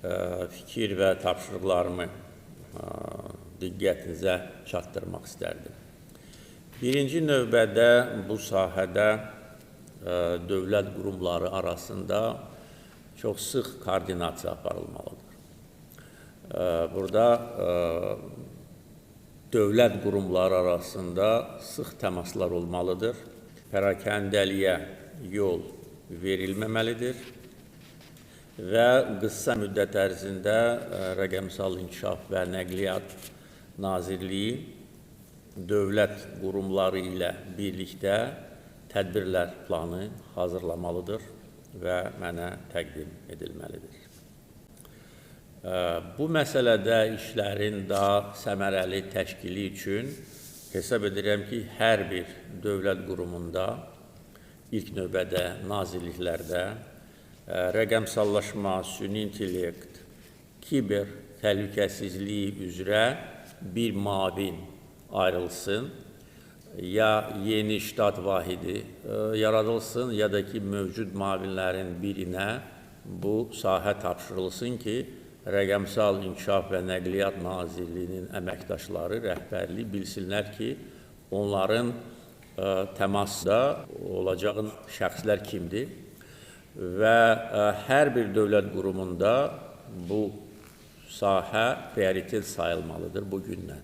fikir və tapşırıqlarımı diqqətinizə çatdırmaq istərdim. Birinci növbədə bu sahədə dövlət qurumları arasında çox sıx koordinasiya aparılmalıdır. Burada dövlət qurumları arasında sıx təmaslar olmalıdır. Pərakəndəliyə yol verilməməlidir və qısa müddət ərzində Rəqəmsal İnkişaf və Nəqliyyat Nazirliyi dövlət qurumları ilə birlikdə tədbirlər planı hazırlamalıdır və mənə təqdim edilməlidir. Bu məsələdə işlərin daha səmərəli təşkili üçün hesab edirəm ki, hər bir dövlət qurumunda, ilk növbədə nazirliklərdə rəqəmsallaşma, süni intellekt, kiber təhlükəsizliyi üzrə bir müavin ayrılsın, ya yeni ştat vahidi yaradılsın, ya da ki, mövcud müavinlərin birinə bu sahə tapşırılsın ki, Rəqəmsal İnkişaf və Nəqliyyat Nazirliyinin əməkdaşları, rəhbərliyi bilsinlər ki, onların təmasda olacaq şəxslər kimdir və hər bir dövlət qurumunda bu sahə prioritet sayılmalıdır bu gündən.